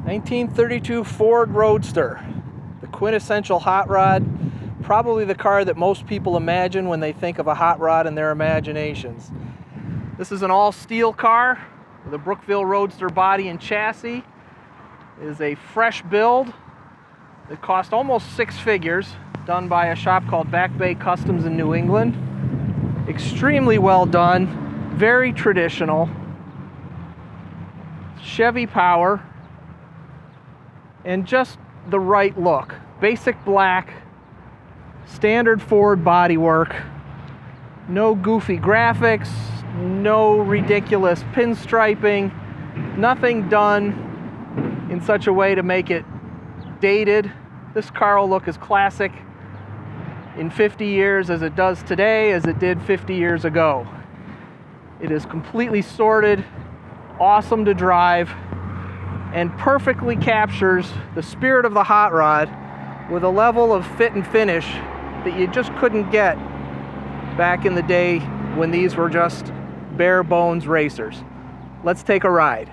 1932 Ford Roadster, the quintessential hot rod, probably the car that most people imagine when they think of a hot rod in their imaginations. This is an all-steel car with a Brookville Roadster body and chassis. It is a fresh build. It cost almost six figures, done by a shop called Back Bay Customs in New England. Extremely well done, very traditional. Chevy power, and just the right look. Basic black, standard Ford bodywork, no goofy graphics, no ridiculous pinstriping, nothing done in such a way to make it dated. This car will look as classic in 50 years as it does today, as it did 50 years ago. It is completely sorted, awesome to drive, and perfectly captures the spirit of the hot rod with a level of fit and finish that you just couldn't get back in the day when these were just bare bones racers. Let's take a ride.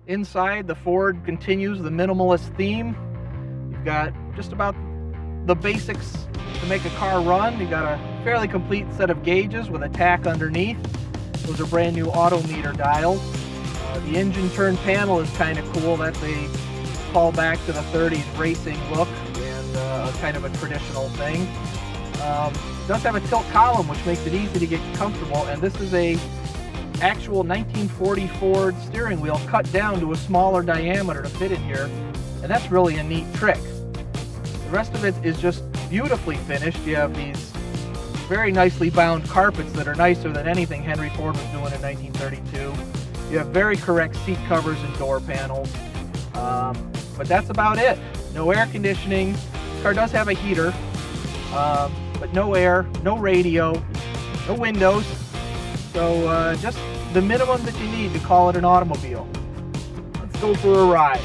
Inside, the Ford continues the minimalist theme. You've got just about the basics to make a car run. You've got a fairly complete set of gauges with a tack underneath. Those are brand new autometer dials. The engine turn panel is kind of cool. That's a call back to the 30s racing look and kind of a traditional thing. It does have a tilt column, which makes it easy to get comfortable, and this is a actual 1940 Ford steering wheel cut down to a smaller diameter to fit in here, and that's really a neat trick. The rest of it is just beautifully finished. You have these very nicely bound carpets that are nicer than anything Henry Ford was doing in 1932. You have very correct seat covers and door panels, but that's about it. No air conditioning. This car does have a heater, but no air, no radio, no windows. So just the minimum that you need to call it an automobile. Let's go for a ride.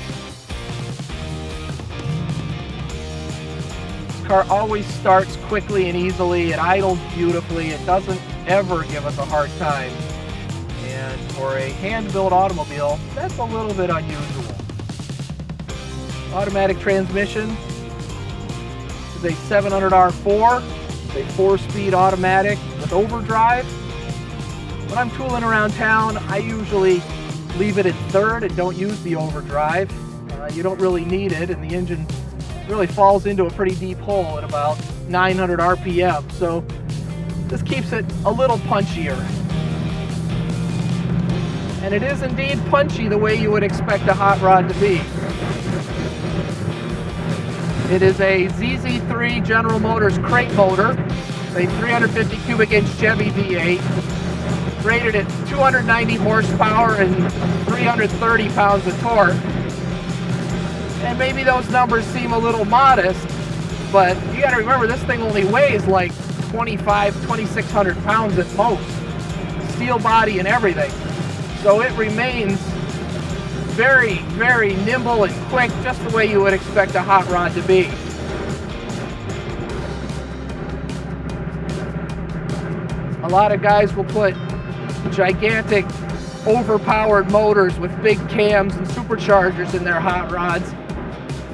This car always starts quickly and easily. It idles beautifully. It doesn't ever give us a hard time. And for a hand-built automobile, that's a little bit unusual. Automatic transmission is a 700R4. It's a 4-speed automatic with overdrive. When I'm tooling around town, I usually leave it at third and don't use the overdrive. You don't really need it, and the engine really falls into a pretty deep hole at about 900 RPM. So this keeps it a little punchier. And it is indeed punchy the way you would expect a hot rod to be. It is a ZZ3 General Motors crate motor, a 350 cubic inch Chevy V8, rated at 290 horsepower and 330 pounds of torque. And maybe those numbers seem a little modest, but you gotta remember this thing only weighs like 2,600 pounds at most. Steel body and everything. So it remains very, very nimble and quick, just the way you would expect a hot rod to be. A lot of guys will put gigantic, overpowered motors with big cams and superchargers in their hot rods.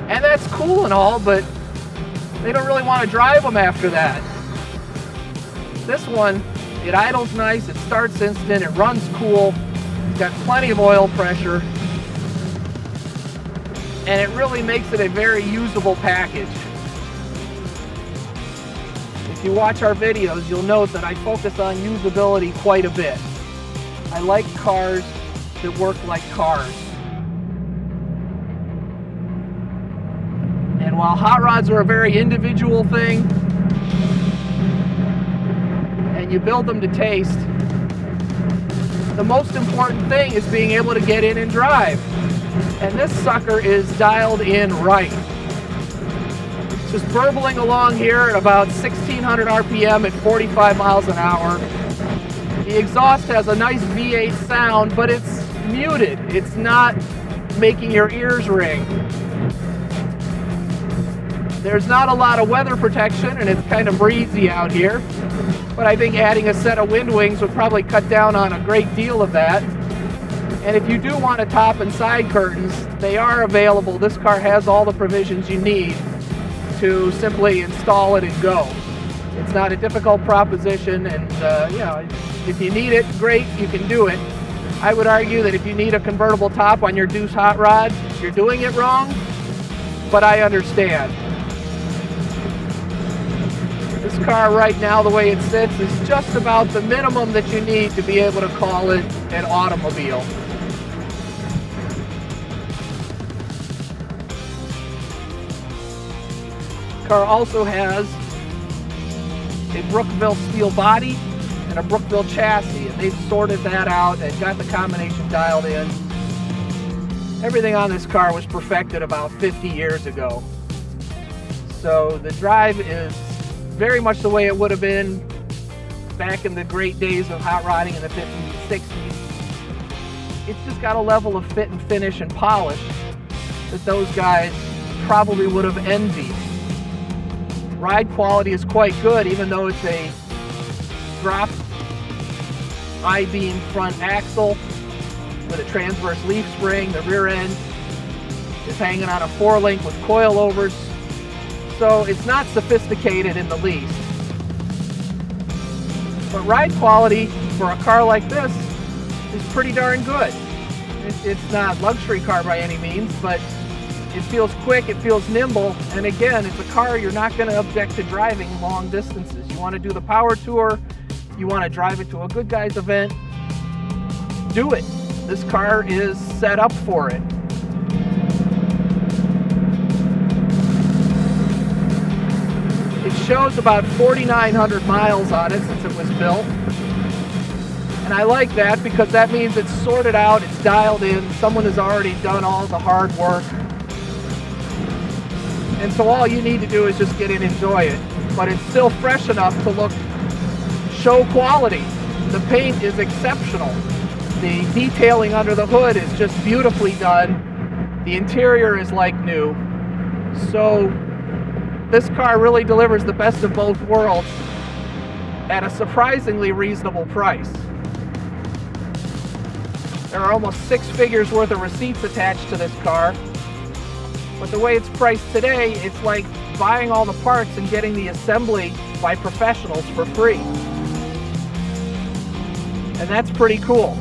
And that's cool and all, but they don't really want to drive them after that. This one, it idles nice, it starts instant, it runs cool. Got plenty of oil pressure, and it really makes it a very usable package. If you watch our videos, you'll note that I focus on usability quite a bit. I like cars that work like cars. And while hot rods are a very individual thing, and you build them to taste, the most important thing is being able to get in and drive. And this sucker is dialed in right. Just burbling along here at about 1,600 RPM at 45 miles an hour. The exhaust has a nice V8 sound, but it's muted. It's not making your ears ring. There's not a lot of weather protection, and it's kind of breezy out here. But I think adding a set of wind wings would probably cut down on a great deal of that. And if you do want a top and side curtains, they are available. This car has all the provisions you need to simply install it and go. It's not a difficult proposition, and you know, if you need it, great, you can do it. I would argue that if you need a convertible top on your Deuce hot rod, you're doing it wrong, but I understand. This car right now, the way it sits, is just about the minimum that you need to be able to call it an automobile. The car also has a Brookville steel body and a Brookville chassis, and they've sorted that out and got the combination dialed in. Everything on this car was perfected about 50 years ago. So the drive is very much the way it would have been back in the great days of hot rodding in the 50s and 60s. It's just got a level of fit and finish and polish that those guys probably would have envied. Ride quality is quite good, even though it's a drop I-beam front axle with a transverse leaf spring. The rear end is hanging on a 4-link with coilovers, so it's not sophisticated in the least. But ride quality for a car like this is pretty darn good. It's not a luxury car by any means, but it feels quick, it feels nimble, and again, it's a car you're not going to object to driving long distances. You want to do the power tour, you want to drive it to a good guys event, do it. This car is set up for it. It shows about 4,900 miles on it since it was built. And I like that because that means it's sorted out, it's dialed in, someone has already done all the hard work. And so all you need to do is just get in and enjoy it. But it's still fresh enough to look show quality. The paint is exceptional. The detailing under the hood is just beautifully done. The interior is like new. So this car really delivers the best of both worlds at a surprisingly reasonable price. There are almost 6 figures worth of receipts attached to this car. But the way it's priced today, it's like buying all the parts and getting the assembly by professionals for free. And that's pretty cool.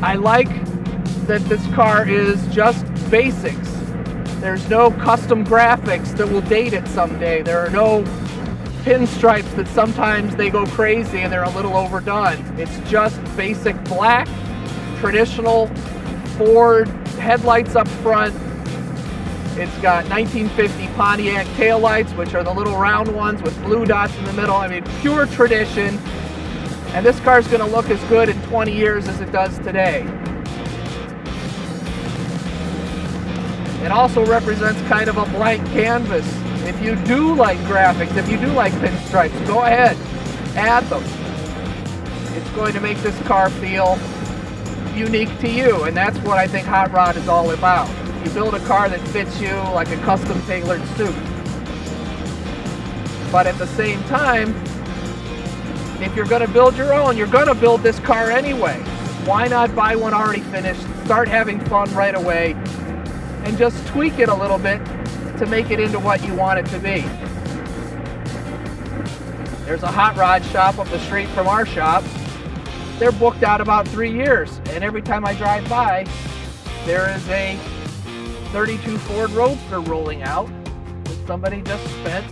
I like that this car is just basics. There's no custom graphics that will date it someday. There are no pinstripes that sometimes they go crazy and they're a little overdone. It's just basic black, traditional Ford headlights up front. It's got 1950 Pontiac taillights, which are the little round ones with blue dots in the middle. I mean, pure tradition. And this car's going to look as good in 20 years as it does today. It also represents kind of a blank canvas. If you do like graphics, if you do like pinstripes, go ahead, add them. It's going to make this car feel unique to you, and that's what I think Hot Rod is all about. You build a car that fits you like a custom tailored suit. But at the same time, if you're going to build your own, you're going to build this car anyway. Why not buy one already finished, start having fun right away, and just tweak it a little bit to make it into what you want it to be. There's a Hot Rod shop up the street from our shop. They're booked out about 3 years, and every time I drive by, there is a 32 Ford Roadster rolling out that somebody just spent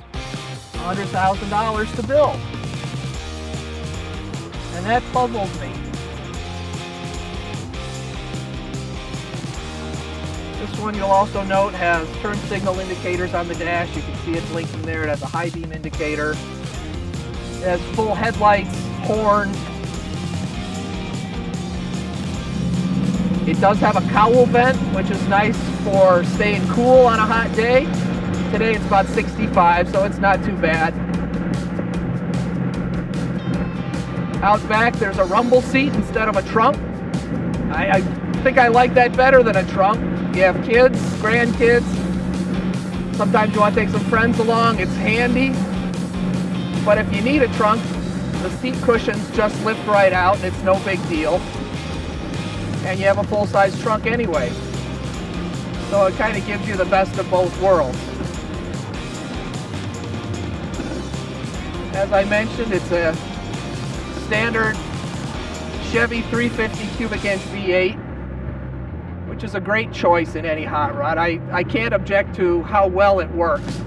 $100,000 to build. And that puzzles me. This one, you'll also note, has turn signal indicators on the dash. You can see it blinking there. It has a high beam indicator. It has full headlights, horn. It does have a cowl vent, which is nice for staying cool on a hot day. Today it's about 65, so it's not too bad. Out back, there's a rumble seat instead of a trunk. I think I like that better than a trunk. You have kids, grandkids. Sometimes you want to take some friends along. It's handy. But if you need a trunk, The seat cushions just lift right out and it's no big deal. And you have a full-size trunk anyway. So it kind of gives you the best of both worlds. As I mentioned, it's a standard Chevy 350 cubic inch V8, which is a great choice in any hot rod. I can't object to how well it works.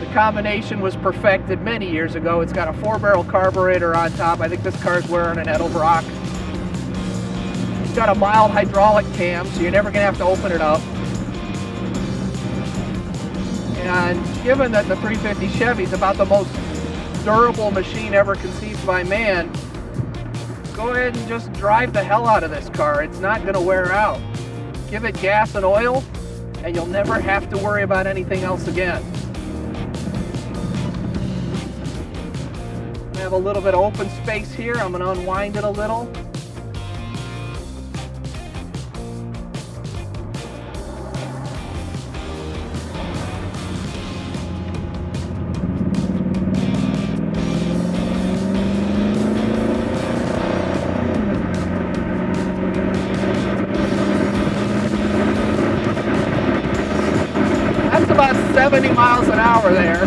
The combination was perfected many years ago. It's got a 4-barrel carburetor on top. I think this car's wearing an Edelbrock. It's got a mild hydraulic cam, so you're never going to have to open it up. And given that the 350 Chevy is about the most durable machine ever conceived by man, go ahead and just drive the hell out of this car. It's not going to wear out. Give it gas and oil, and you'll never have to worry about anything else again. I have a little bit of open space here. I'm going to unwind it a little. About 70 miles an hour there.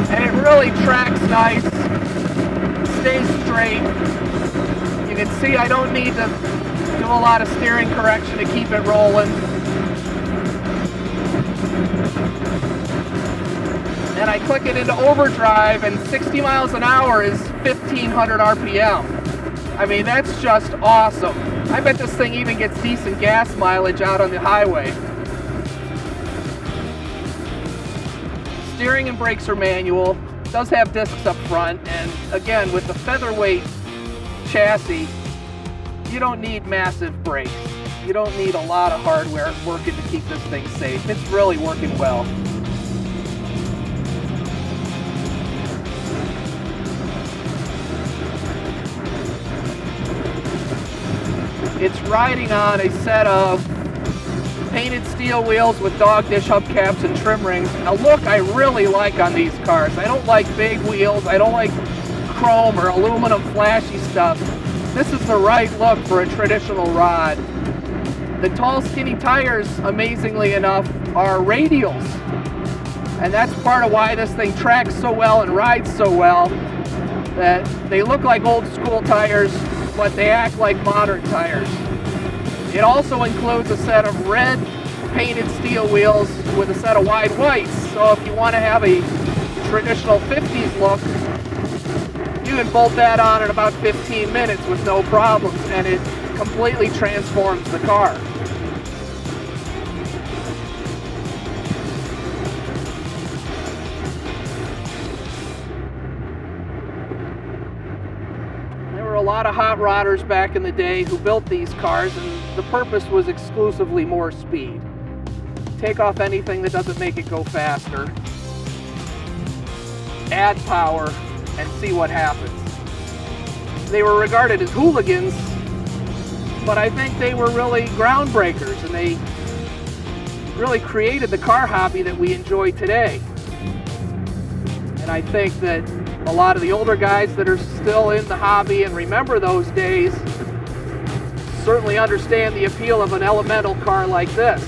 And it really tracks nice, stays straight. You can see I don't need to do a lot of steering correction to keep it rolling. And I click it into overdrive and 60 miles an hour is 1500 RPM. I mean, that's just awesome. I bet this thing even gets decent gas mileage out on the highway. Steering and brakes are manual. It does have discs up front, and again, with the featherweight chassis, you don't need massive brakes. You don't need a lot of hardware working to keep this thing safe. It's really working well. It's riding on a set of painted steel wheels with dog dish hubcaps and trim rings. A look I really like on these cars. I don't like big wheels. I don't like chrome or aluminum flashy stuff. This is the right look for a traditional rod. The tall, skinny tires, amazingly enough, are radials. And that's part of why this thing tracks so well and rides so well, that they look like old school tires, but they act like modern tires. It also includes a set of red painted steel wheels with a set of wide whites. So if you want to have a traditional 50s look, you can bolt that on in about 15 minutes with no problems, and it completely transforms the car. A lot of hot rodders back in the day who built these cars, and the purpose was exclusively more speed. Take off anything that doesn't make it go faster, add power, and see what happens. They were regarded as hooligans, but I think they were really groundbreakers, and they really created the car hobby that we enjoy today. And I think that a lot of the older guys that are still in the hobby and remember those days certainly understand the appeal of an elemental car like this.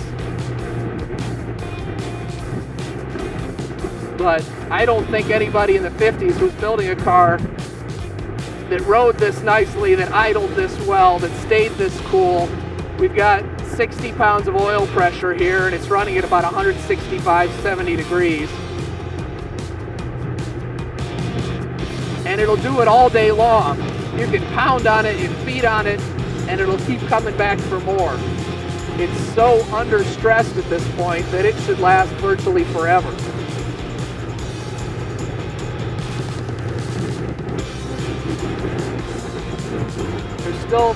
But I don't think anybody in the 50s was building a car that rode this nicely, that idled this well, that stayed this cool. We've got 60 pounds of oil pressure here, and it's running at about 165, 70 degrees. And it'll do it all day long. You can pound on it, you can feed on it, and it'll keep coming back for more. It's so under stressed at this point that it should last virtually forever. There's still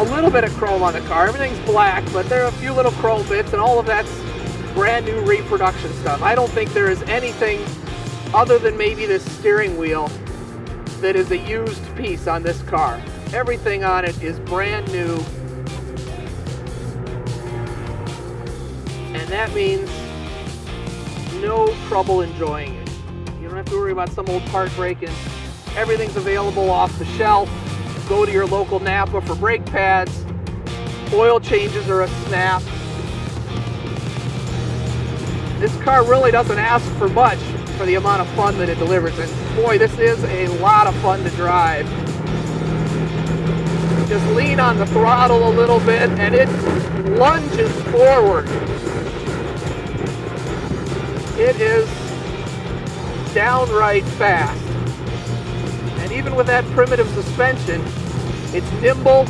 a little bit of chrome on the car. Everything's black, but there are a few little chrome bits, and all of that's brand new reproduction stuff. I don't think there is anything other than maybe this steering wheel that is a used piece on this car. Everything on it is brand new, and that means no trouble enjoying it. You don't have to worry about some old part breaking. Everything's available off the shelf. Go to your local Napa for brake pads. Oil changes are a snap. This car really doesn't ask for much for the amount of fun that it delivers. And boy, this is a lot of fun to drive. Just lean on the throttle a little bit and it lunges forward. It is downright fast. And even with that primitive suspension, it's nimble,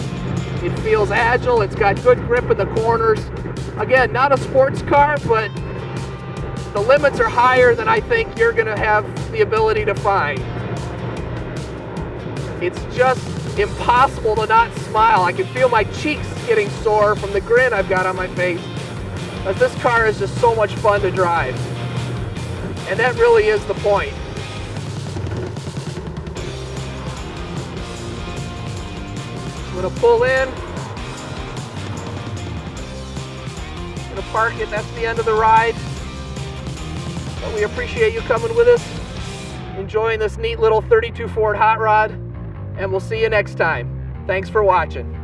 it feels agile, it's got good grip in the corners. Again, not a sports car, but the limits are higher than I think you're going to have the ability to find. It's just impossible to not smile. I can feel my cheeks getting sore from the grin I've got on my face, because this car is just so much fun to drive. And that really is the point. I'm going to pull in. I'm going to park it. That's the end of the ride. But we appreciate you coming with us, enjoying this neat little 32 Ford hot rod, and we'll see you next time. Thanks for watching.